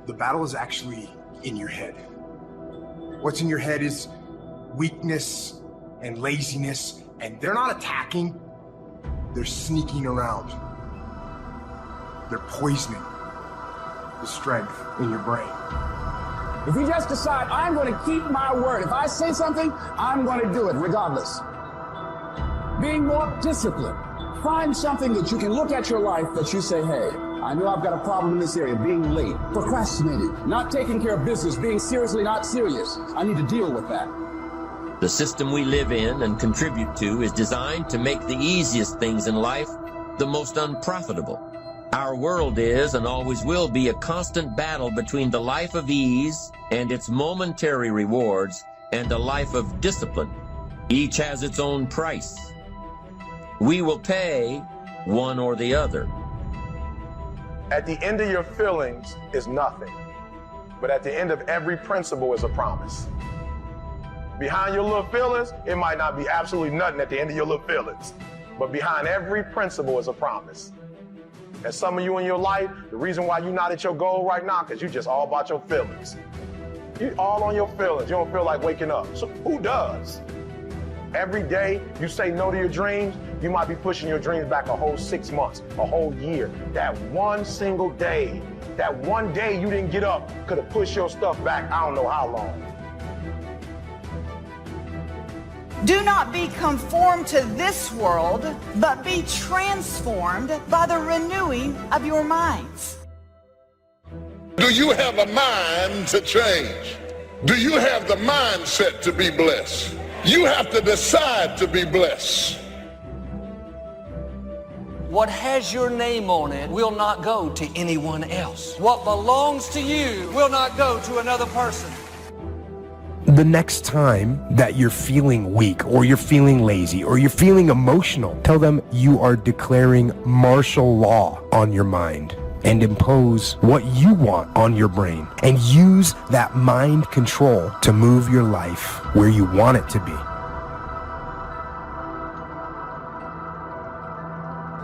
The battle is actually in your head. What's in your head is weakness and laziness, and they're not attacking, they're sneaking around. They're poisoning the strength in your brain. If you just decide, I'm going to keep my word. If I say something, I'm going to do it regardless. Being more disciplined. Find something that you can look at your life that you say, hey, I know I've got a problem in this area, being late, procrastinating, not taking care of business, being seriously not serious. I need to deal with that. The system we live in and contribute to is designed to make the easiest things in life the most unprofitable. Our world is and always will be a constant battle between the life of ease and its momentary rewards and a life of discipline. Each has its own price. We will pay one or the other. At the end of your feelings is nothing, but at the end of every principle is a promise. Behind your little feelings, it might not be absolutely nothing at the end of your little feelings, but behind every principle is a promise. And some of you in your life, the reason why you're not at your goal right now, because you just all about your feelings. You all on your feelings. You don't feel like waking up. So who does? Every day you say no to your dreams, you might be pushing your dreams back a whole 6 months, a whole year. That one single day, that one day you didn't get up could have pushed your stuff back I don't know how long. Do not be conformed to this world, but be transformed by the renewing of your minds. Do you have a mind to change? Do you have the mindset to be blessed? You have to decide to be blessed. What has your name on it will not go to anyone else. What belongs to you will not go to another person. The next time that you're feeling weak or you're feeling lazy or you're feeling emotional, tell them you are declaring martial law on your mind and impose what you want on your brain and use that mind control to move your life where you want it to be.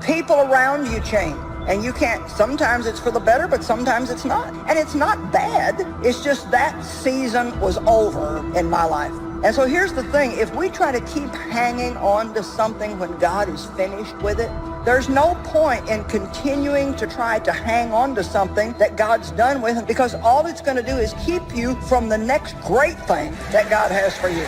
People around you change. And you can't, sometimes it's for the better, but sometimes it's not. And it's not bad. It's just that season was over in my life. And so here's the thing. If we try to keep hanging on to something when God is finished with it, there's no point in continuing to try to hang on to something that God's done with, because all it's going to do is keep you from the next great thing that God has for you.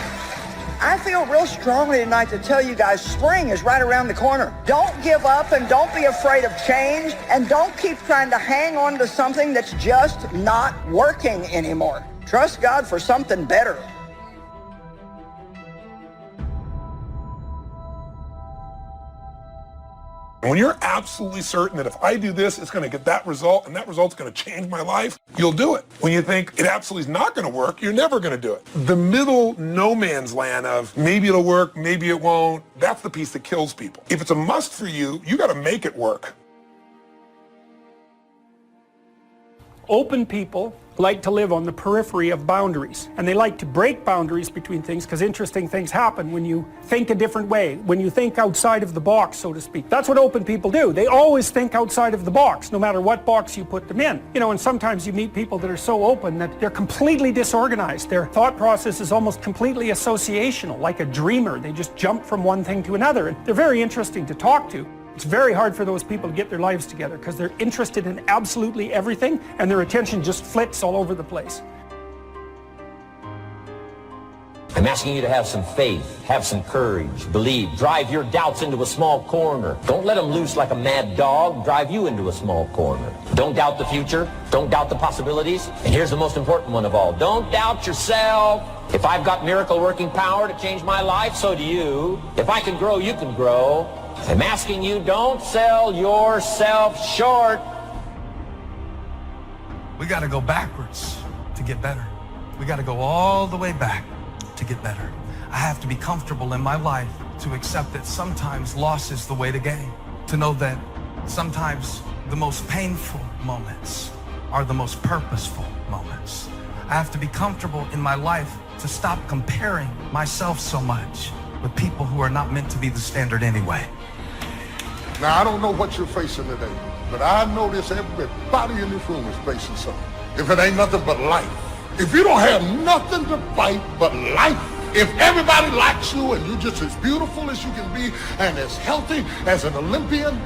I feel real strongly tonight to tell you guys, spring is right around the corner. Don't give up and don't be afraid of change, and don't keep trying to hang on to something that's just not working anymore. Trust God for something better. When you're absolutely certain that if I do this, it's going to get that result, and that result's going to change my life, you'll do it. When you think it absolutely is not going to work, you're never going to do it. The middle no man's land of maybe it'll work, maybe it won't, that's the piece that kills people. If it's a must for you, you got to make it work. Open people like to live on the periphery of boundaries, and they like to break boundaries between things because interesting things happen when you think a different way, when you think outside of the box, so to speak. That's what open people do. They always think outside of the box, no matter what box you put them in. You know, and sometimes you meet people that are so open that they're completely disorganized. Their thought process is almost completely associational, like a dreamer. They just jump from one thing to another, and they're very interesting to talk to. It's very hard for those people to get their lives together because they're interested in absolutely everything and their attention just flits all over the place. I'm asking you to have some faith, have some courage, believe, drive your doubts into a small corner. Don't let them loose like a mad dog, drive you into a small corner. Don't doubt the future, don't doubt the possibilities, and here's the most important one of all, don't doubt yourself. If I've got miracle working power to change my life, so do you. If I can grow, you can grow. I'm asking you, don't sell yourself short. We got to go backwards to get better. We got to go all the way back to get better. I have to be comfortable in my life to accept that sometimes loss is the way to gain. To know that sometimes the most painful moments are the most purposeful moments. I have to be comfortable in my life to stop comparing myself so much with people who are not meant to be the standard anyway. Now, I don't know what you're facing today, but I know this, everybody in this room is facing something. if it ain't nothing but life? If you don't have nothing to fight but life, if everybody likes you and you're just as beautiful as you can be and as healthy as an Olympian,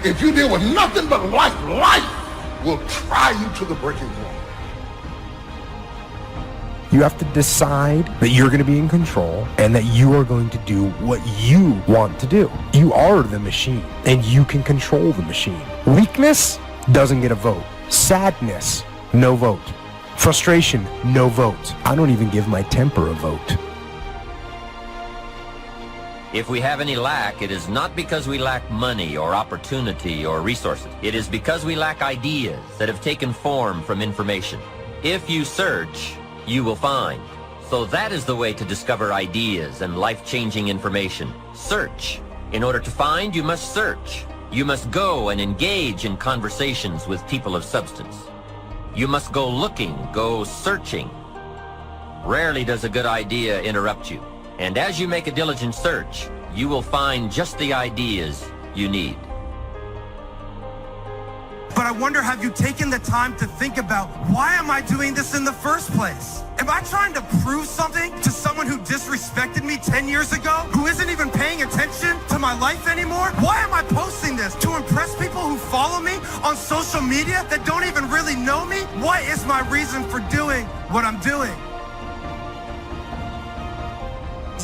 if you deal with nothing but life, life will try you to the breaking point. You have to decide that you're going to be in control and that you are going to do what you want to do. You are the machine and you can control the machine. Weakness doesn't get a vote. Sadness, no vote. Frustration, no vote. I don't even give my temper a vote. If we have any lack, it is not because we lack money or opportunity or resources. It is because we lack ideas that have taken form from information. If you search, you will find. So that is the way to discover ideas and life-changing information. Search. In order to find, you must search. You must go and engage in conversations with people of substance. You must go looking, go searching. Rarely does a good idea interrupt you. And as you make a diligent search, you will find just the ideas you need. But I wonder, have you taken the time to think about, why am I doing this in the first place? Am I trying to prove something to someone who disrespected me 10 years ago, who isn't even paying attention to my life anymore? Why am I posting this? To impress people who follow me on social media that don't even really know me? What is my reason for doing what I'm doing?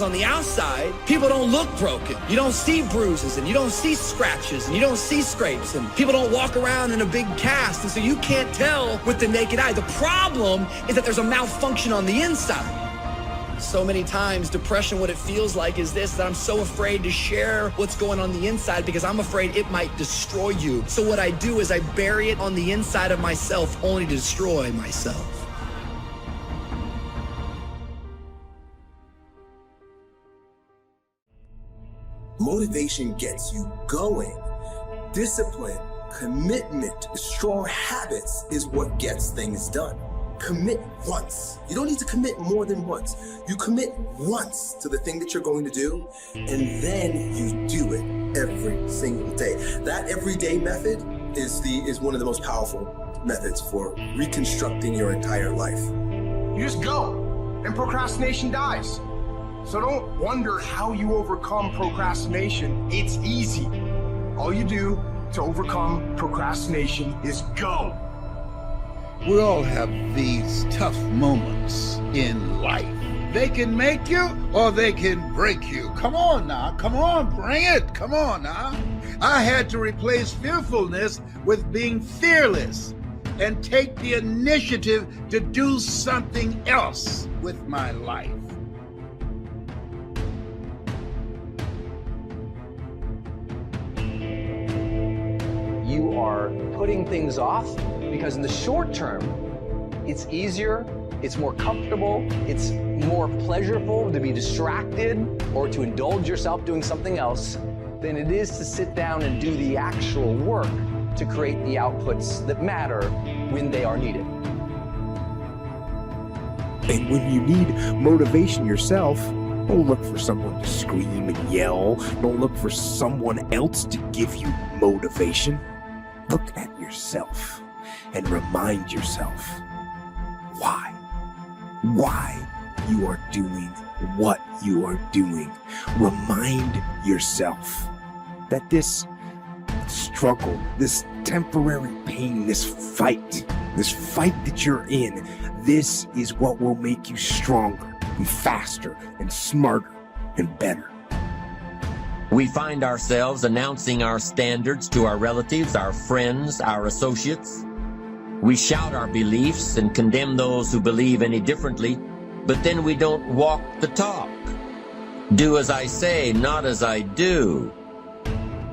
On the outside, people don't look broken. You don't see bruises and you don't see scratches and you don't see scrapes, and people don't walk around in a big cast, and so you can't tell with the naked eye. The problem is that there's a malfunction on the inside. So many times, depression, what it feels like is this, that I'm so afraid to share what's going on the inside because I'm afraid it might destroy you. So what I do is I bury it on the inside of myself only to destroy myself. Motivation gets you going. Discipline, commitment, strong habits is what gets things done. Commit once. You don't need to commit more than once. You commit once to the thing that you're going to do, and then you do it every single day. That everyday method is one of the most powerful methods for reconstructing your entire life. You just go, and procrastination dies. So don't wonder how you overcome procrastination. It's easy. All you do to overcome procrastination is go. We all have these tough moments in life. They can make you or they can break you. Come on now, come on, bring it, come on now. I had to replace fearfulness with being fearless and take the initiative to do something else with my life. You are putting things off because in the short term, it's easier, it's more comfortable, it's more pleasurable to be distracted or to indulge yourself doing something else than it is to sit down and do the actual work to create the outputs that matter when they are needed. And when you need motivation yourself, don't look for someone to scream and yell. Don't look for someone else to give you motivation. Look at yourself and remind yourself why you are doing what you are doing. Remind yourself that this struggle, this temporary pain, this fight that you're in, this is what will make you stronger and faster and smarter and better. We find ourselves announcing our standards to our relatives, our friends, our associates. We shout our beliefs and condemn those who believe any differently, but then we don't walk the talk. Do as I say, not as I do.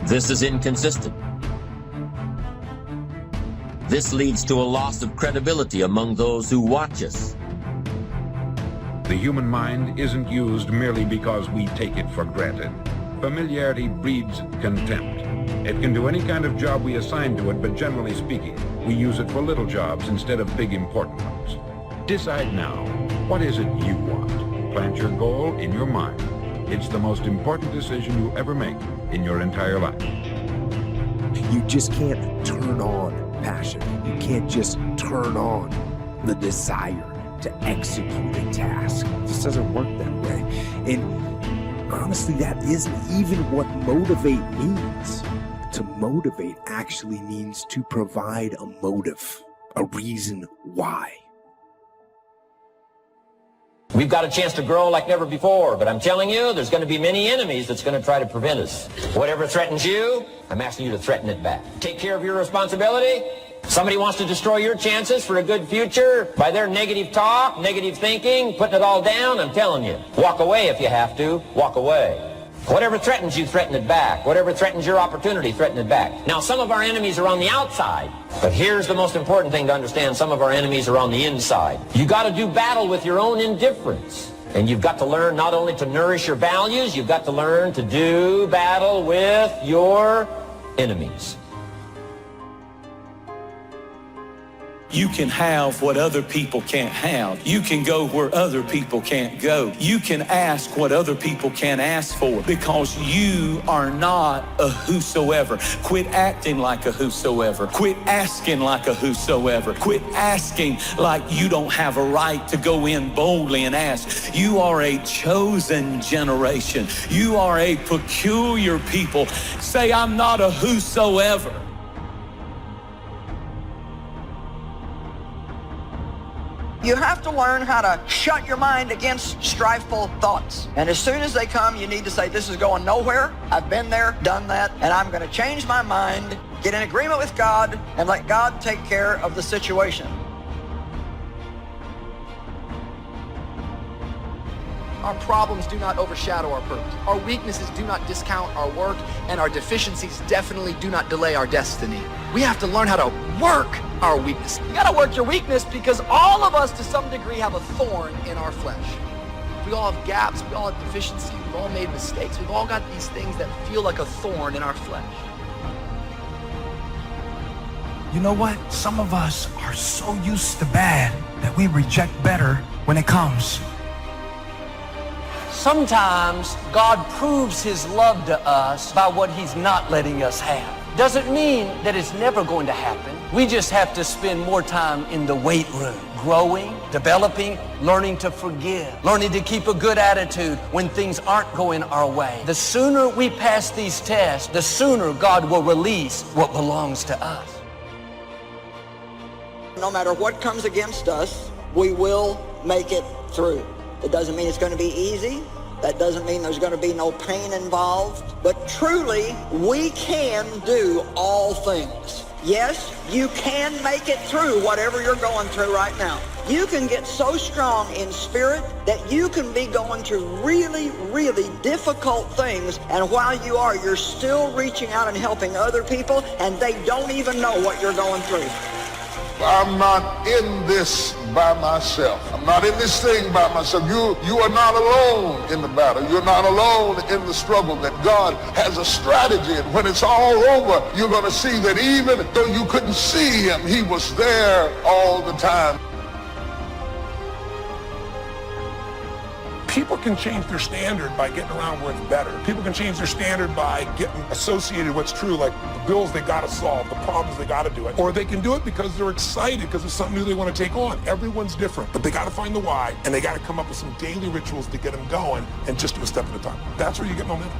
This is inconsistent. This leads to a loss of credibility among those who watch us. The human mind isn't used merely because we take it for granted. Familiarity breeds contempt. It can do any kind of job we assign to it, but generally speaking, we use it for little jobs instead of big important ones. Decide now, what is it you want? Plant your goal in your mind. It's the most important decision you ever make in your entire life. You just can't turn on passion. You can't just turn on the desire to execute a task. It just doesn't work that way. And honestly, that isn't even what motivate means. To motivate actually means to provide a motive, a reason why. We've got a chance to grow like never before, but I'm telling you, there's going to be many enemies that's going to try to prevent us. Whatever threatens you, I'm asking you to threaten it back. Take care of your responsibility. Somebody wants to destroy your chances for a good future by their negative talk, negative thinking, putting it all down, I'm telling you, walk away if you have to. Walk away. Whatever threatens you, threaten it back. Whatever threatens your opportunity, threaten it back. Now, some of our enemies are on the outside, but here's the most important thing to understand. Some of our enemies are on the inside. You got to do battle with your own indifference. And you've got to learn not only to nourish your values, you've got to learn to do battle with your enemies. You can have what other people can't have. You can go where other people can't go. You can ask what other people can't ask for, because you are not a whosoever. Quit acting like a whosoever. Quit asking like a whosoever. Quit asking like you don't have a right to go in boldly and ask. You are a chosen generation. You are a peculiar people. Say, I'm not a whosoever. You have to learn how to shut your mind against strifeful thoughts. And as soon as they come, you need to say, this is going nowhere. I've been there, done that, and I'm going to change my mind, get in agreement with God, and let God take care of the situation. Our problems do not overshadow our purpose. Our weaknesses do not discount our work, and our deficiencies definitely do not delay our destiny. We have to learn how to work our weakness. You gotta work your weakness, because all of us to some degree have a thorn in our flesh. We all have gaps, we all have deficiencies, we've all made mistakes, we've all got these things that feel like a thorn in our flesh. You know what? Some of us are so used to bad that we reject better when it comes. Sometimes God proves his love to us by what he's not letting us have. Doesn't mean that it's never going to happen. We just have to spend more time in the weight room, growing, developing, learning to forgive, learning to keep a good attitude when things aren't going our way. The sooner we pass these tests, the sooner God will release what belongs to us. No matter what comes against us, we will make it through. It doesn't mean it's going to be easy. That doesn't mean there's going to be no pain involved. But truly, we can do all things. Yes, you can make it through whatever you're going through right now. You can get so strong in spirit that you can be going through really, really difficult things, and while you are, you're still reaching out and helping other people, and they don't even know what you're going through. I'm not in this by myself. I'm not in this thing by myself. You are not alone in the battle. You're not alone in the struggle. That God has a strategy, and when it's all over, you're going to see that even though you couldn't see him, he was there all the time. People can change their standard by getting around where it's better. People can change their standard by getting associated with what's true, like the bills they got to solve, the problems they got to do it. Or they can do it because they're excited, because it's something new they want to take on. Everyone's different, but they got to find the why, and they got to come up with some daily rituals to get them going, and just do a step at a time. That's where you get momentum.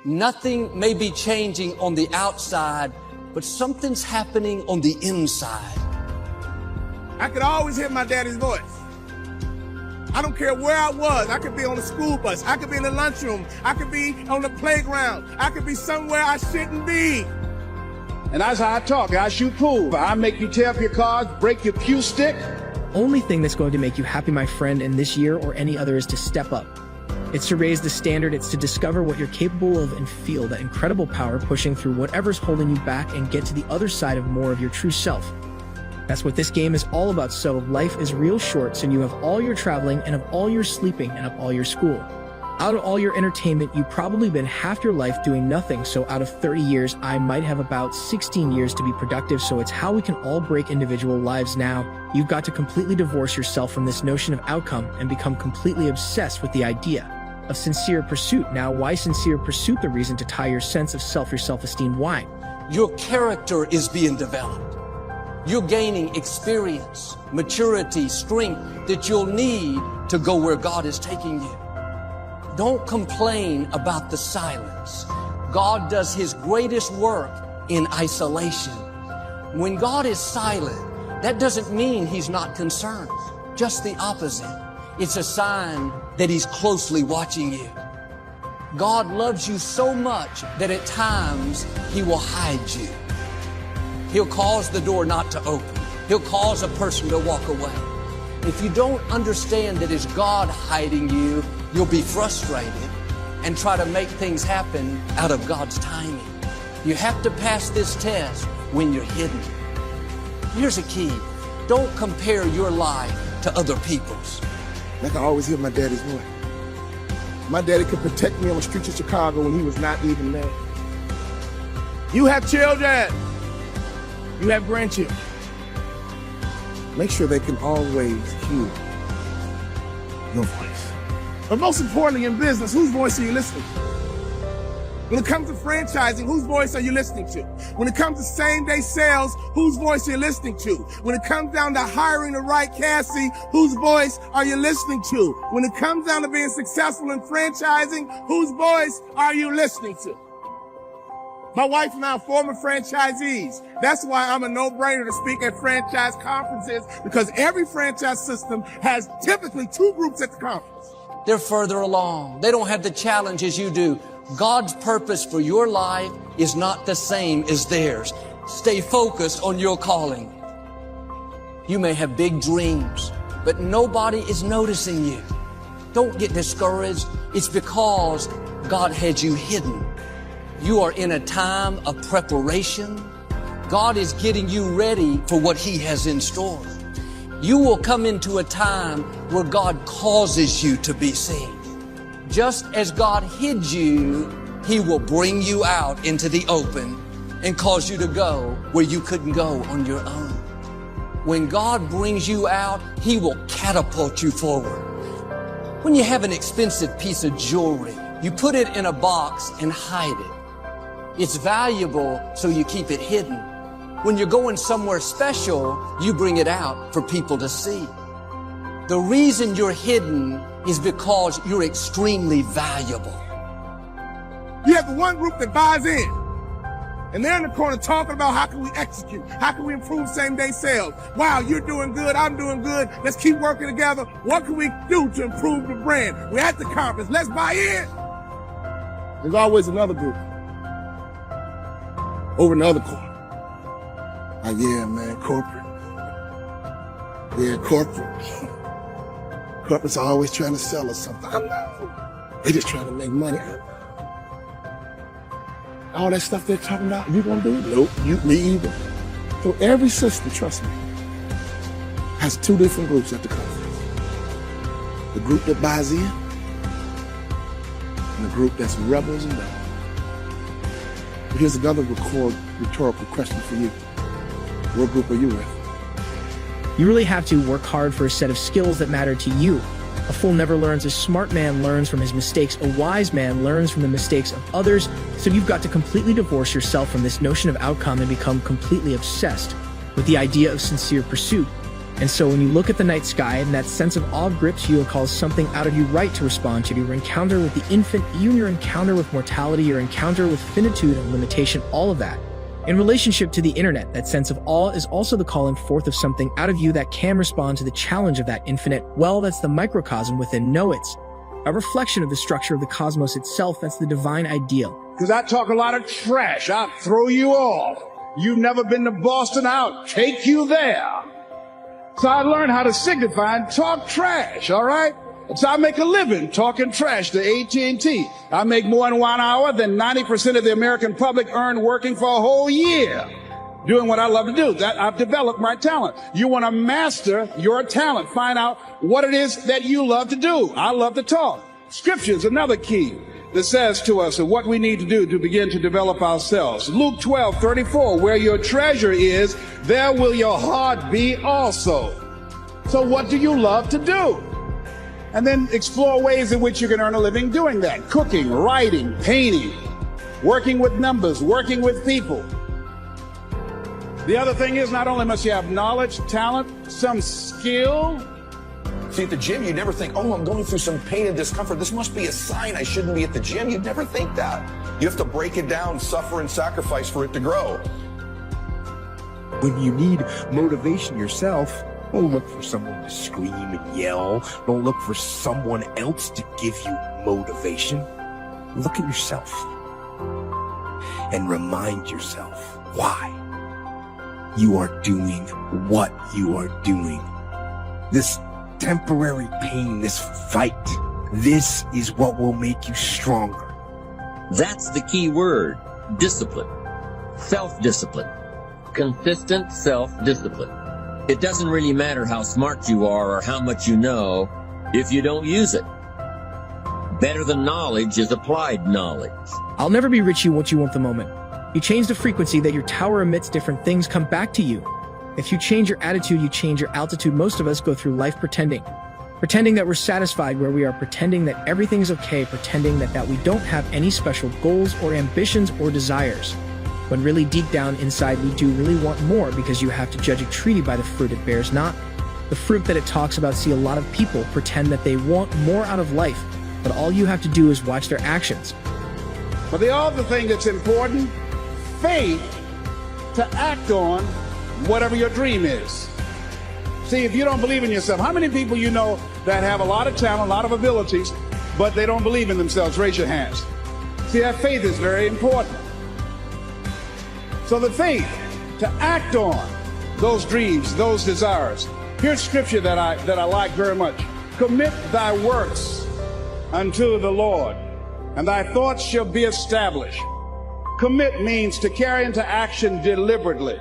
Nothing may be changing on the outside, but something's happening on the inside. I could always hear my daddy's voice. I don't care where I was. I could be on the school bus. I could be in the lunchroom. I could be on the playground. I could be somewhere I shouldn't be. And that's how I talk. I shoot pool. I make you tear up your cards, break your cue stick. Only thing that's going to make you happy, my friend, in this year or any other is to step up. It's to raise the standard. It's to discover what you're capable of and feel that incredible power pushing through whatever's holding you back and get to the other side of more of your true self. That's what this game is all about. So life is real short, so you have all your traveling and of all your sleeping and of all your school. Out of all your entertainment, you've probably been half your life doing nothing, so out of 30 years, I might have about 16 years to be productive, so it's how we can all break individual lives now. You've got to completely divorce yourself from this notion of outcome and become completely obsessed with the idea of sincere pursuit. Now, why sincere pursuit? The reason to tie your sense of self, your self-esteem. Why? Your character is being developed. You're gaining experience, maturity, strength that you'll need to go where God is taking you. Don't complain about the silence. God does His greatest work in isolation. When God is silent, that doesn't mean He's not concerned. Just the opposite. It's a sign that He's closely watching you. God loves you so much that at times He will hide you. He'll cause the door not to open. He'll cause a person to walk away. If you don't understand that it's God hiding you, you'll be frustrated and try to make things happen out of God's timing. You have to pass this test when you're hidden. Here's a key. Don't compare your life to other people's. I can always hear my daddy's voice. My daddy could protect me on the streets of Chicago when he was not even there. You have children. You have grandchildren. Make sure they can always hear your voice. But most importantly in business, whose voice are you listening to? When it comes to franchising, whose voice are you listening to? When it comes to same-day sales, whose voice are you listening to? When it comes down to hiring the right Cassie, whose voice are you listening to? When it comes down to being successful in franchising, whose voice are you listening to? My wife and I are former franchisees. That's why I'm a no-brainer to speak at franchise conferences, because every franchise system has typically 2 groups at the conference. They're further along. They don't have the challenges you do. God's purpose for your life is not the same as theirs. Stay focused on your calling. You may have big dreams, but nobody is noticing you. Don't get discouraged. It's because God had you hidden. You are in a time of preparation. God is getting you ready for what He has in store. You will come into a time where God causes you to be seen. Just as God hid you, He will bring you out into the open and cause you to go where you couldn't go on your own. When God brings you out, He will catapult you forward. When you have an expensive piece of jewelry, you put it in a box and hide it. It's valuable, so you keep it hidden. When you're going somewhere special, you bring it out for people to see. The reason you're hidden is because you're extremely valuable. You have the one group that buys in, and they're in the corner talking about how can we execute, how can we improve same-day sales. Wow, you're doing good, I'm doing good, let's keep working together. What can we do to improve the brand? We're at the conference, let's buy in. There's always another group over in the other corner. Like, yeah, man, corporate. Yeah, corporate. Corporate's always trying to sell us something. I know. They're just trying to make money. All that stuff they're talking about, you gonna do it? Nope, me either. So every system, trust me, has 2 different groups at the conference. The group that buys in, and the group that's rebels and rebels. But here's another rhetorical question for you. What group are you with? You really have to work hard for a set of skills that matter to you. A fool never learns. A smart man learns from his mistakes. A wise man learns from the mistakes of others. So you've got to completely divorce yourself from this notion of outcome and become completely obsessed with the idea of sincere pursuit. And so when you look at the night sky and that sense of awe grips you and calls something out of you right to respond to, your encounter with the infinite, even your encounter with mortality, your encounter with finitude and limitation, all of that. In relationship to the internet, that sense of awe is also the calling forth of something out of you that can respond to the challenge of that infinite. Well, that's the microcosm within. No, it's a reflection of the structure of the cosmos itself. That's the divine ideal. Because I talk a lot of trash. I'll throw you off. You've never been to Boston. I'll take you there. So I learned how to signify and talk trash, all right? So I make a living talking trash to AT&T. I make more in 1 hour than 90% of the American public earn working for a whole year doing what I love to do. That I've developed my talent. You want to master your talent. Find out what it is that you love to do. I love to talk. Scripture is another key that says to us what we need to do to begin to develop ourselves. Luke 12:34, where your treasure is, there will your heart be also. So what do you love to do? And then explore ways in which you can earn a living doing that. Cooking, writing, painting, working with numbers, working with people. The other thing is, not only must you have knowledge, talent, some skill. See, at the gym, you never think, oh, I'm going through some pain and discomfort. This must be a sign I shouldn't be at the gym. You'd never think that. You have to break it down, suffer and sacrifice for it to grow. When you need motivation yourself, don't look for someone to scream and yell. Don't look for someone else to give you motivation. Look at yourself and remind yourself why you are doing what you are doing. This temporary pain, this fight, this is what will make you stronger. That's the key word, discipline. Self-discipline. Consistent self-discipline. It doesn't really matter how smart you are or how much you know if you don't use it. Better than knowledge is applied knowledge. I'll never be rich you what you want the moment. You change the frequency that your tower emits, different things come back to you. If you change your attitude, you change your altitude. Most of us go through life pretending. Pretending that we're satisfied where we are, pretending that everything's okay, pretending that we don't have any special goals or ambitions or desires. When really deep down inside we do really want more, because you have to judge a tree by the fruit it bears, not the fruit that it talks about. See, a lot of people pretend that they want more out of life, but all you have to do is watch their actions. But the other thing that's important, faith to act on whatever your dream is. See, if you don't believe in yourself, how many people you know that have a lot of talent, a lot of abilities, but they don't believe in themselves? Raise your hands. See, that faith is very important. So the faith to act on those dreams, those desires. Here's scripture that I like very much. Commit thy works unto the Lord, and thy thoughts shall be established. Commit means to carry into action deliberately.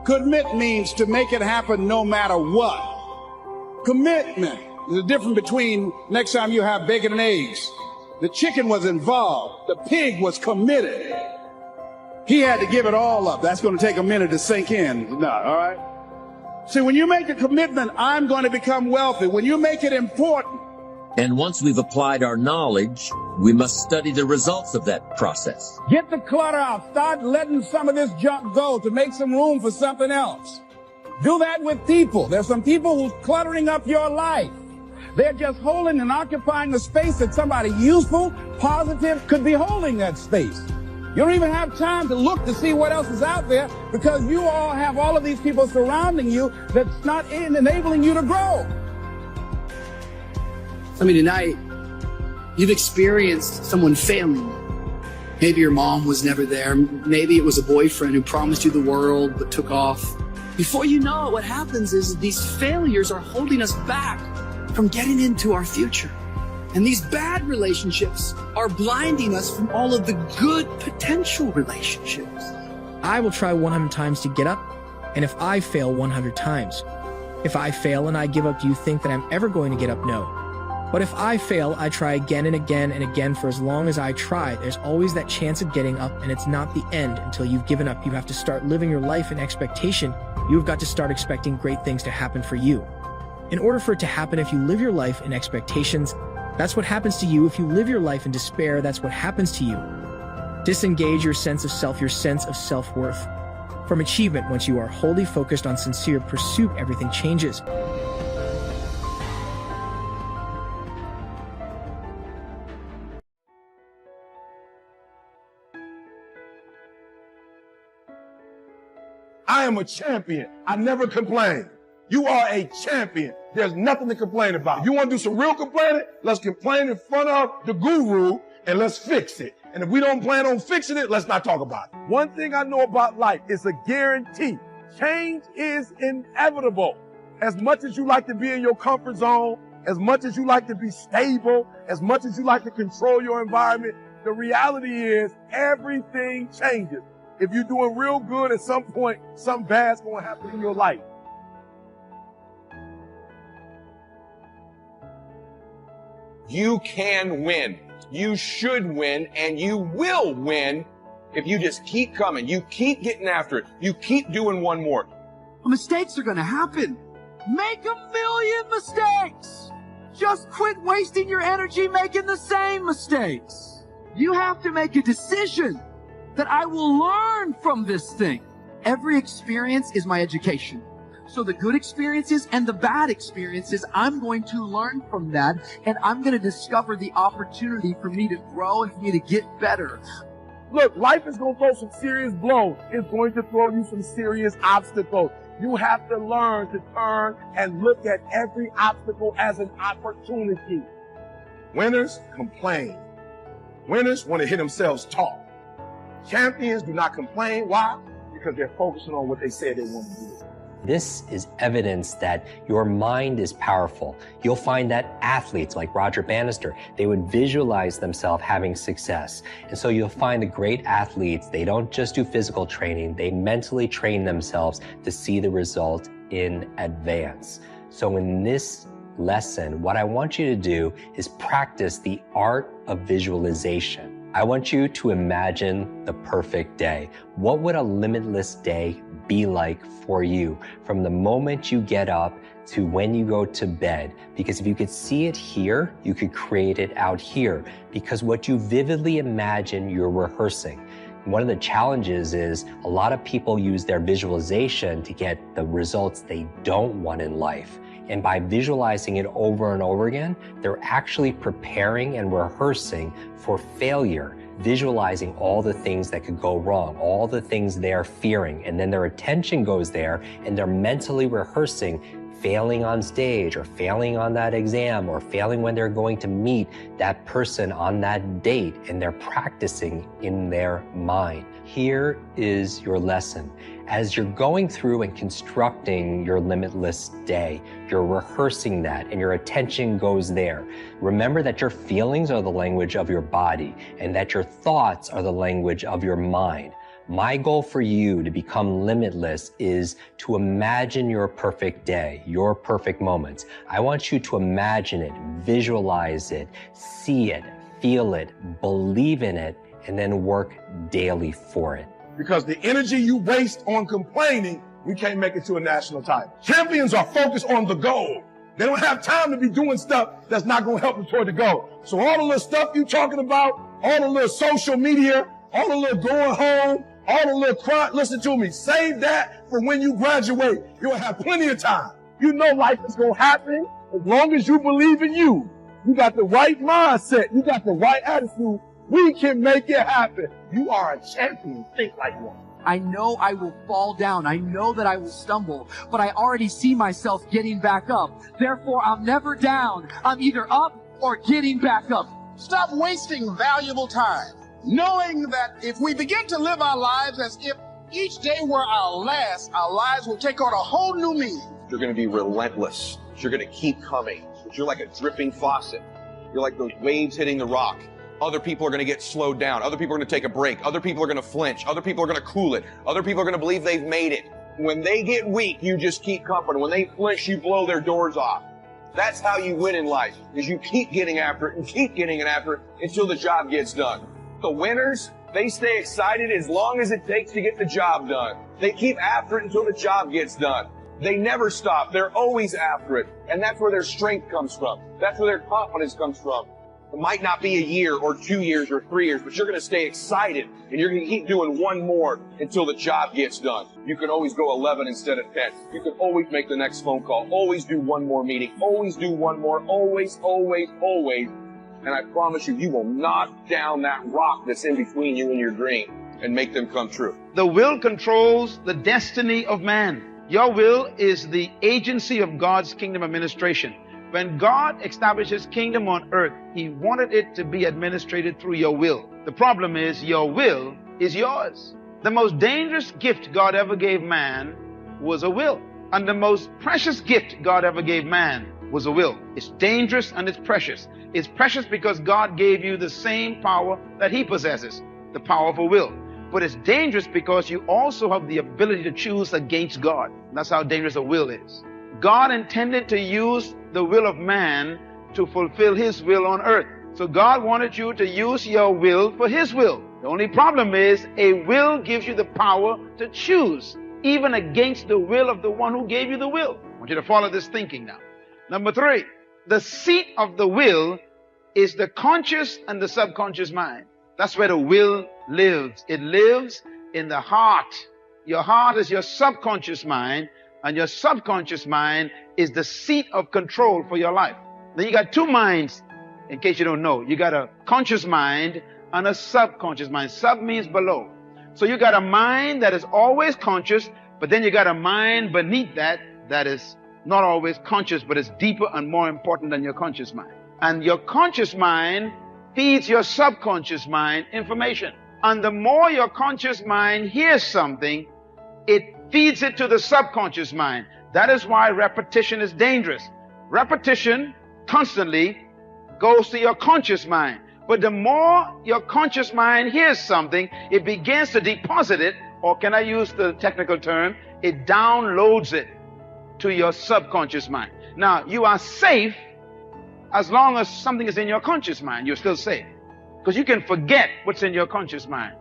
Commit means to make it happen no matter what. Commitment is the difference between next time you have bacon and eggs. The chicken was involved. The pig was committed. He had to give it all up. That's going to take a minute to sink in. No, all right? See, when you make a commitment, I'm going to become wealthy. When you make it important. And once we've applied our knowledge, we must study the results of that process. Get the clutter out. Start letting some of this junk go to make some room for something else. Do that with people. There's some people who's cluttering up your life. They're just holding and occupying the space that somebody useful, positive could be holding that space. You don't even have time to look to see what else is out there because you all have all of these people surrounding you that's not enabling you to grow. I mean, tonight, you've experienced someone failing. Maybe your mom was never there. Maybe it was a boyfriend who promised you the world but took off. Before you know it, what happens is these failures are holding us back from getting into our future. And these bad relationships are blinding us from all of the good potential relationships. I will try 100 times to get up, and if I fail 100 times. If I fail and I give up, do you think that I'm ever going to get up? No. But if I fail, I try again and again and again for as long as I try. There's always that chance of getting up, and it's not the end until you've given up. You have to start living your life in expectation. You've got to start expecting great things to happen for you. In order for it to happen, if you live your life in expectations, that's what happens to you. If you live your life in despair, that's what happens to you. Disengage your sense of self, your sense of self-worth from achievement. Once you are wholly focused on sincere pursuit, everything changes. I am a champion. I never complain. You are a champion. There's nothing to complain about. If you want to do some real complaining, let's complain in front of the guru and let's fix it. And if we don't plan on fixing it, let's not talk about it. One thing I know about life is a guarantee. Change is inevitable. As much as you like to be in your comfort zone, as much as you like to be stable, as much as you like to control your environment, the reality is everything changes. If you're doing real good, at some point, something bad's going to happen in your life. You can win. You should win, and you will win if you just keep coming. You keep getting after it. You keep doing one more. Mistakes are going to happen. Make 1,000,000 mistakes. Just quit wasting your energy making the same mistakes. You have to make a decision that I will learn from this thing. Every experience is my education. So the good experiences and the bad experiences, I'm going to learn from that, and I'm going to discover the opportunity for me to grow and for me to get better. Look, life is going to throw some serious blows. It's going to throw you some serious obstacles. You have to learn to turn and look at every obstacle as an opportunity. Winners complain. Winners want to hear themselves talk. Champions do not complain. Why? Because they're focusing on what they said they want to do. This is evidence that your mind is powerful. You'll find that athletes like Roger Bannister, they would visualize themselves having success. And so you'll find the great athletes, they don't just do physical training, they mentally train themselves to see the result in advance. So in this lesson, what I want you to do is practice the art of visualization. I want you to imagine the perfect day. What would a limitless day be like for you from the moment you get up to when you go to bed? Because if you could see it here, you could create it out here. Because what you vividly imagine, you're rehearsing. One of the challenges is a lot of people use their visualization to get the results they don't want in life. And by visualizing it over and over again, they're actually preparing and rehearsing for failure, visualizing all the things that could go wrong, all the things they're fearing. And then their attention goes there and they're mentally rehearsing failing on stage or failing on that exam or failing when they're going to meet that person on that date, and they're practicing in their mind. Here is your lesson. As you're going through and constructing your limitless day, you're rehearsing that and your attention goes there. Remember that your feelings are the language of your body and that your thoughts are the language of your mind. My goal for you to become limitless is to imagine your perfect day, your perfect moments. I want you to imagine it, visualize it, see it, feel it, believe in it, and then work daily for it. Because the energy you waste on complaining, you can't make it to a national title. Champions are focused on the goal. They don't have time to be doing stuff that's not going to help them toward the goal. So all the little stuff you talking about, all the little social media, all the little going home, all the little cry, listen to me, save that for when you graduate. You'll have plenty of time. You know life is going to happen as long as you believe in you. You got the right mindset. You got the right attitude. We can make it happen. You are a champion. Think like one. I know I will fall down. I know that I will stumble, but I already see myself getting back up. Therefore, I'm never down. I'm either up or getting back up. Stop wasting valuable time, knowing that if we begin to live our lives as if each day were our last, our lives will take on a whole new meaning. You're going to be relentless. You're going to keep coming. You're like a dripping faucet. You're like those waves hitting the rock. Other people are going to get slowed down. Other people are going to take a break. Other people are going to flinch. Other people are going to cool it. Other people are going to believe they've made it. When they get weak, you just keep coming. When they flinch, you blow their doors off. That's how you win in life, is you keep getting after it and keep getting after it until the job gets done. The winners, they stay excited as long as it takes to get the job done. They keep after it until the job gets done. They never stop. They're always after it. And that's where their strength comes from. That's where their confidence comes from. It might not be a year or 2 years or 3 years, but you're going to stay excited and you're going to keep doing one more until the job gets done. You can always go 11 instead of 10. You can always make the next phone call. Always do one more meeting. Always do one more. Always, always, always. And I promise you, you will knock down that rock that's in between you and your dream and make them come true. The will controls the destiny of man. Your will is the agency of God's kingdom administration. When God established His kingdom on earth, He wanted it to be administrated through your will. The problem is your will is yours. The most dangerous gift God ever gave man was a will. And the most precious gift God ever gave man was a will. It's dangerous and it's precious. It's precious because God gave you the same power that He possesses, the power of a will. But it's dangerous because you also have the ability to choose against God. That's how dangerous a will is. God intended to use the will of man to fulfill His will on earth. So God wanted you to use your will for His will. The only problem is a will gives you the power to choose, even against the will of the one who gave you the will. I want you to follow this thinking now. Number 3, the seat of the will is the conscious and the subconscious mind. That's where the will lives. It lives in the heart. Your heart is your subconscious mind, and your subconscious mind is the seat of control for your life. Then you got two minds, in case you don't know. You got a conscious mind and a subconscious mind. Sub means below. So you got a mind that is always conscious, but then you got a mind beneath that that is not always conscious, but is deeper and more important than your conscious mind. And your conscious mind feeds your subconscious mind information. And the more your conscious mind hears something, it feeds it to the subconscious mind. That is why repetition is dangerous. Repetition constantly goes to your conscious mind. But the more your conscious mind hears something, it begins to deposit it, or can I use the technical term, it downloads it to your subconscious mind. Now, you are safe as long as something is in your conscious mind. You're still safe, because you can forget what's in your conscious mind.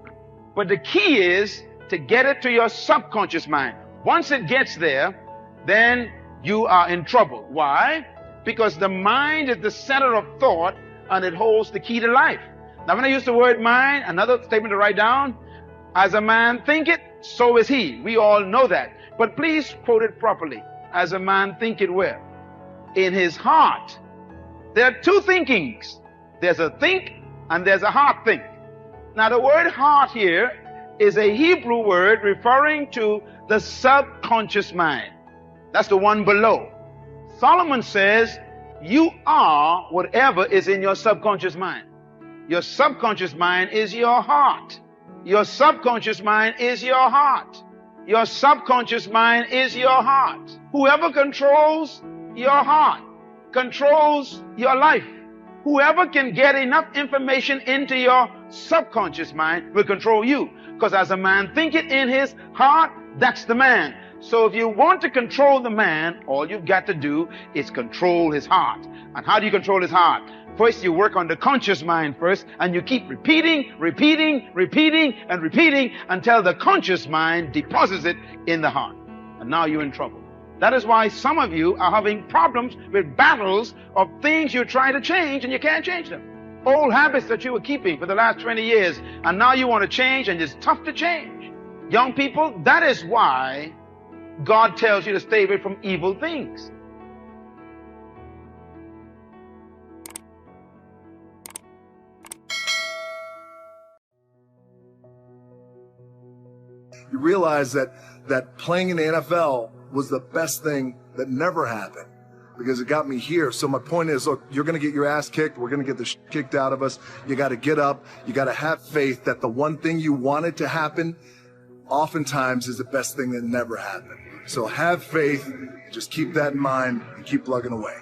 But the key is to get it to your subconscious mind. Once it gets there, then you are in trouble. Why? Because the mind is the center of thought, and it holds the key to life. Now, when I use the word mind, another statement to write down, as a man thinketh, so is he. We all know that. But please quote it properly. As a man thinketh where? In his heart. There are two thinkings. There's a think and there's a heart think. Now, the word heart here is a Hebrew word referring to the subconscious mind. That's the one below. Solomon says, you are whatever is in your subconscious mind. Your subconscious mind is your heart. Your subconscious mind is your heart. Your subconscious mind is your heart. Whoever controls your heart controls your life. Whoever can get enough information into your subconscious mind will control you. Because as a man thinketh in his heart, that's the man. So if you want to control the man, all you've got to do is control his heart. And how do you control his heart? First, you work on the conscious mind first, and you keep repeating until the conscious mind deposits it in the heart. And now you're in trouble. That is why some of you are having problems with battles of things you're trying to change and you can't change them. Old habits that you were keeping for the last 20 years, and now you want to change, and it's tough to change. Young people, that is why God tells you to stay away from evil things. You realize that playing in the NFL was the best thing that never happened because it got me here. So my point is, look, you're going to get your ass kicked. We're going to get the shit kicked out of us. You got to get up. You got to have faith that the one thing you wanted to happen oftentimes is the best thing that never happened. So have faith. Just keep that in mind and keep plugging away.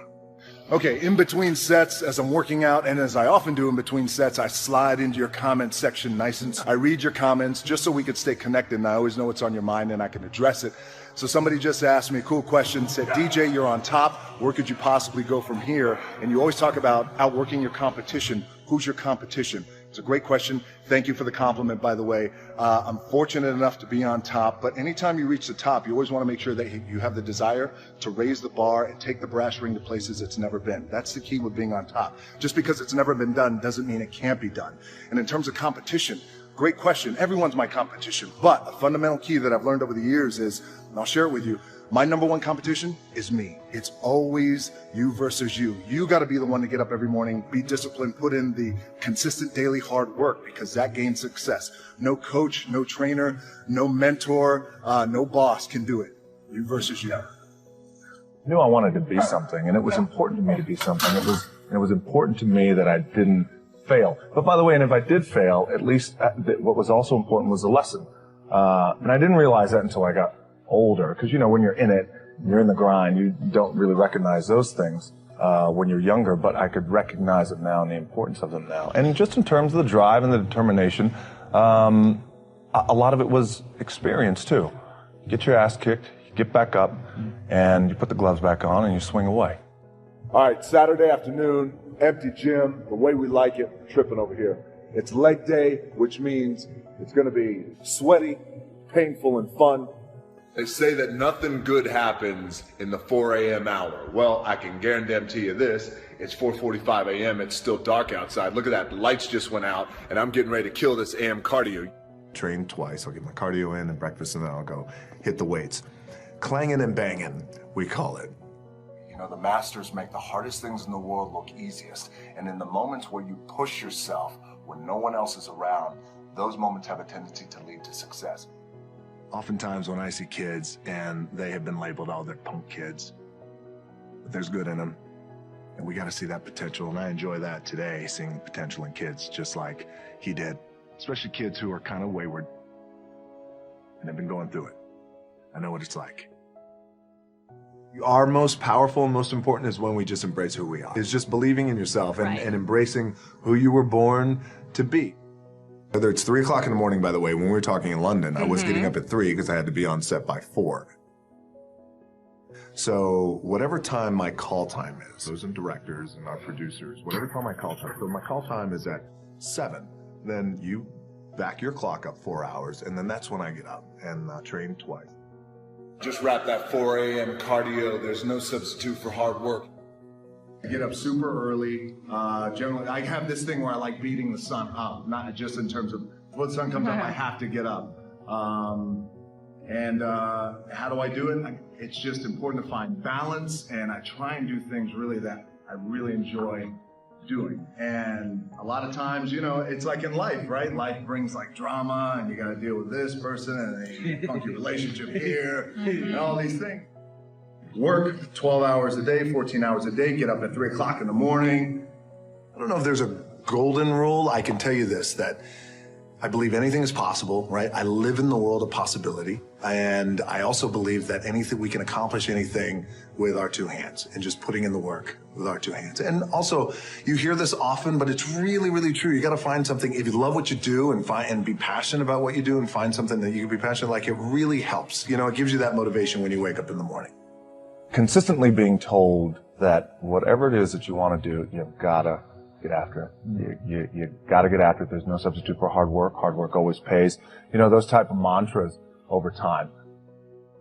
Okay, in between sets, as I'm working out, and as I often do in between sets, I slide into your comment section nice and I read your comments just so we could stay connected, and I always know what's on your mind and I can address it. So somebody just asked me a cool question, said, DJ, you're on top. Where could you possibly go from here? And you always talk about outworking your competition. Who's your competition? It's a great question. Thank you for the compliment, by the way. I'm fortunate enough to be on top, but anytime you reach the top, you always want to make sure that you have the desire to raise the bar and take the brass ring to places it's never been. That's the key with being on top. Just because it's never been done doesn't mean it can't be done. And in terms of competition, great question. Everyone's my competition, but a fundamental key that I've learned over the years is, and I'll share it with you, my number one competition is me. It's always you versus you. You got to be the one to get up every morning, be disciplined, put in the consistent daily hard work, because that gains success. No coach, no trainer, no mentor, no boss can do it. You versus you. I knew I wanted to be something, and it was important to me to be something. It was important to me that I didn't fail. But by the way, and if I did fail, at least what was also important was the lesson. And I didn't realize that until I got older, because when you're in it, you're in the grind, you don't really recognize those things when you're younger, but I could recognize it now and the importance of them now. And just in terms of the drive and the determination, a lot of it was experience too. You get your ass kicked, you get back up, and you put the gloves back on and you swing away. All right, Saturday afternoon, empty gym, the way we like it, tripping over here. It's leg day, which means it's going to be sweaty, painful, and fun. They say that nothing good happens in the 4 a.m. hour. Well, I can guarantee you this. It's 4:45 a.m. It's still dark outside. Look at that. The lights just went out, and I'm getting ready to kill this AM cardio. Train twice. I'll get my cardio in and breakfast, and then I'll go hit the weights. Clanging and banging, we call it. You know, the masters make the hardest things in the world look easiest. And in the moments where you push yourself, when no one else is around, those moments have a tendency to lead to success. Oftentimes when I see kids and they have been labeled, oh, they're punk kids, but there's good in them. And we got to see that potential. And I enjoy that today, seeing the potential in kids just like he did, especially kids who are kind of wayward and have been going through it. I know what it's like. Our most powerful and most important is when we just embrace who we are. It's just believing in yourself and embracing who you were born to be. Whether it's 3 o'clock in the morning, by the way, when we were talking in London, I was getting up at 3 because I had to be on set by 4. So whatever time my call time is, those are directors and our producers, whatever time my call time, so my call time is at 7, then you back your clock up 4 hours, and then that's when I get up and train twice. Just wrap that 4 a.m. cardio. There's no substitute for hard work. I get up super early. Generally, I have this thing where I like beating the sun up, not just in terms of when the sun comes up, I have to get up. How do I do it? It's just important to find balance, and I try and do things really that I really enjoy doing. And a lot of times, you know, it's like in life, right? Life brings like drama, and you got to deal with this person, and they funky relationship here, and all these things. Work 12 hours a day, 14 hours a day, get up at 3 o'clock in the morning. I don't know if there's a golden rule. I can tell you this, that I believe anything is possible, right? I live in the world of possibility. And I also believe that we can accomplish anything with our 2 hands and just putting in the work with our 2 hands. And also, you hear this often, but it's really, really true. You got to find something. If you love what you do and be passionate about what you do and find something that you can be passionate like, it really helps. You know, it gives you that motivation when you wake up in the morning. Consistently being told that whatever it is that you want to do, you've got to get after it. You got to get after it. There's no substitute for hard work. Hard work always pays. You know, those type of mantras over time.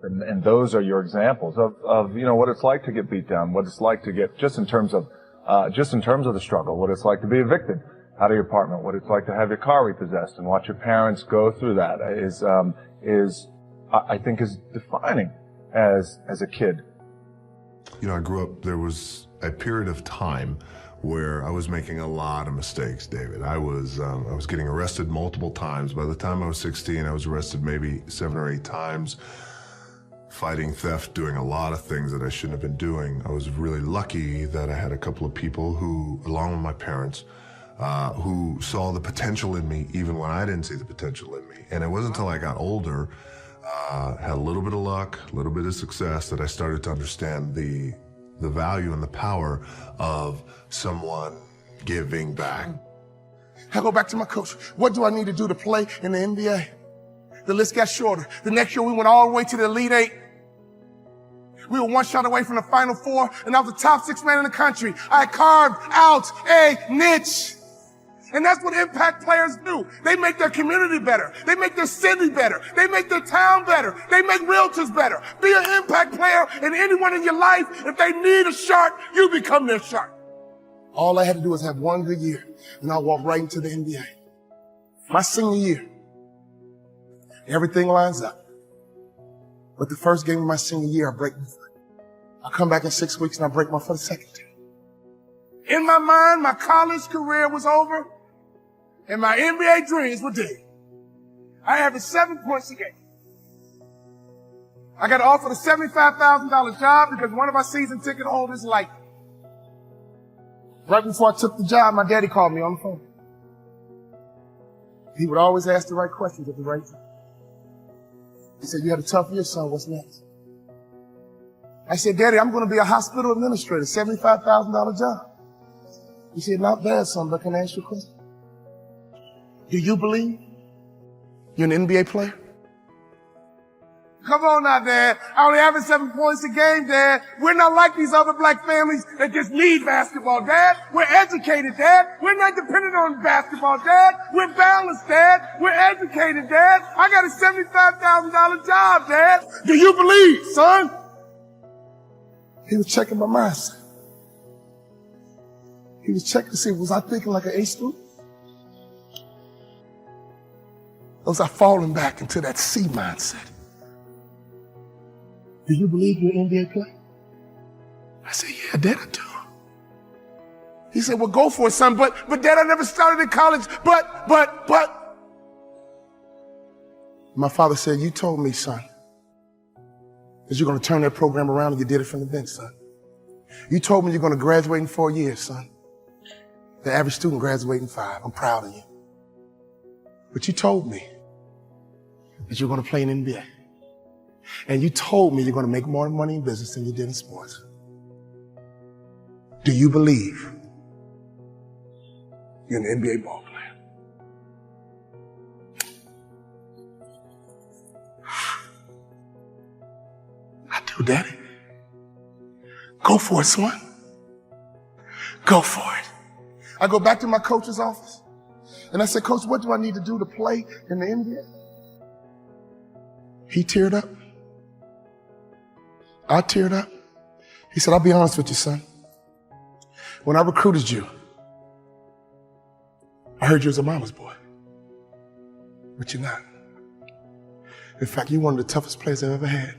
And those are your examples of, you know, what it's like to get beat down, what it's like to get, just in terms of the struggle, what it's like to be evicted out of your apartment, what it's like to have your car repossessed and watch your parents go through that I think is defining as a kid. You know, I grew up, there was a period of time where I was making a lot of mistakes, David. I was getting arrested multiple times. By the time I was 16, I was arrested maybe 7 or 8 times, fighting theft, doing a lot of things that I shouldn't have been doing. I was really lucky that I had a couple of people who, along with my parents, who saw the potential in me even when I didn't see the potential in me. And it wasn't until I got older, had a little bit of luck, a little bit of success, that I started to understand the value and the power of someone giving back. I go back to my coach. What do I need to do to play in the NBA? The list got shorter. The next year we went all the way to the Elite 8. We were 1 shot away from the Final 4, and I was the top 6 man in the country. I carved out a niche. And that's what impact players do. They make their community better. They make their city better. They make their town better. They make realtors better. Be an impact player, and anyone in your life, if they need a shark, you become their shark. All I had to do was have 1 good year, and I'll walk right into the NBA. My senior year, everything lines up. But the first game of my senior year, I break my foot. I come back in 6 weeks, and I break my foot a second time. In my mind, my college career was over, and my NBA dreams were dead. I averaged 7 points a game. I got offered a $75,000 job because one of our season ticket holders liked me. Right before I took the job, my daddy called me on the phone. He would always ask the right questions at the right time. He said, "You had a tough year, son. What's next?" I said, "Daddy, I'm going to be a hospital administrator, $75,000 job." He said, "Not bad, son, but can I ask you a question? Do you believe you're an NBA player?" Come on now, Dad. I only average 7 points a game, Dad. We're not like these other black families that just need basketball, Dad. We're educated, Dad. We're not dependent on basketball, Dad. We're balanced, Dad. We're educated, Dad. I got a $75,000 job, Dad. Do you believe, son? He was checking my mindset. He was checking to see, was I thinking like an A student? Or was I falling back into that C mindset? Do you believe you're an NBA player? I said, yeah, Dad, I do. He said, well, go for it, son. But Dad, I never started in college. But. My father said, you told me, son, that you're going to turn that program around, and you did it from the bench, son. You told me you're going to graduate in 4 years, son. The average student graduates in 5. I'm proud of you. But you told me that you're going to play in NBA. And you told me you're going to make more money in business than you did in sports. Do you believe you're an NBA ball player? I do, Daddy. Go for it, son. Go for it. I go back to my coach's office and I said, Coach, what do I need to do to play in the NBA? He teared up. I teared up. He said, I'll be honest with you, son. When I recruited you, I heard you was a mama's boy. But you're not. In fact, you're one of the toughest players I've ever had.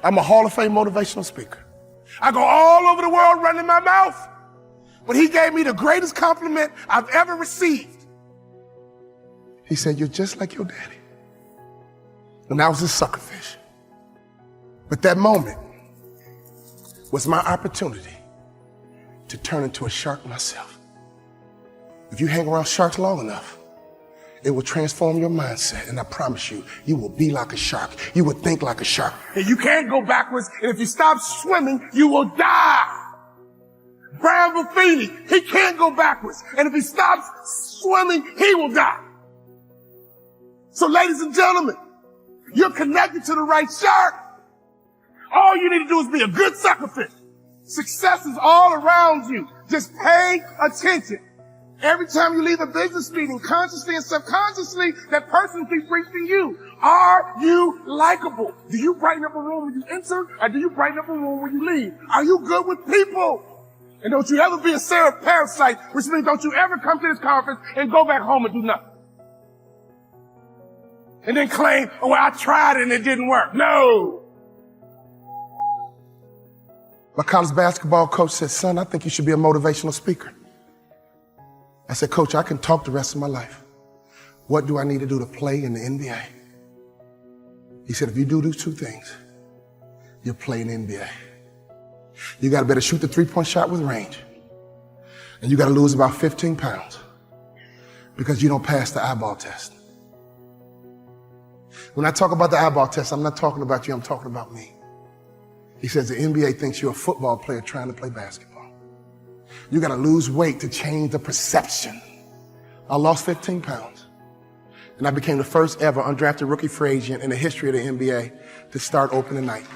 I'm a Hall of Fame motivational speaker. I go all over the world running my mouth. But he gave me the greatest compliment I've ever received. He said, you're just like your daddy. And I was a suckerfish. But that moment was my opportunity to turn into a shark myself. If you hang around sharks long enough, it will transform your mindset. And I promise you, you will be like a shark. You will think like a shark. And you can't go backwards. And if you stop swimming, you will die. Brian Buffini, he can't go backwards. And if he stops swimming, he will die. So ladies and gentlemen, you're connected to the right shark. All you need to do is be a good suckerfish. Success is all around you. Just pay attention. Every time you leave a business meeting, consciously and subconsciously, that person keeps reaching you. Are you likable? Do you brighten up a room when you enter, or do you brighten up a room when you leave? Are you good with people? And don't you ever be a seraph parasite, which means don't you ever come to this conference and go back home and do nothing. And then claim, oh, well, I tried it and it didn't work. No. My college basketball coach said, son, I think you should be a motivational speaker. I said, Coach, I can talk the rest of my life. What do I need to do to play in the NBA? He said, if you do those two things, you'll play in the NBA. You got to better shoot the three-point shot with range. And you got to lose about 15 pounds because you don't pass the eyeball test. When I talk about the eyeball test, I'm not talking about you, I'm talking about me. He says the NBA thinks you're a football player trying to play basketball. You got to lose weight to change the perception. I lost 15 pounds. And I became the first ever undrafted rookie free agent in the history of the NBA to start opening night.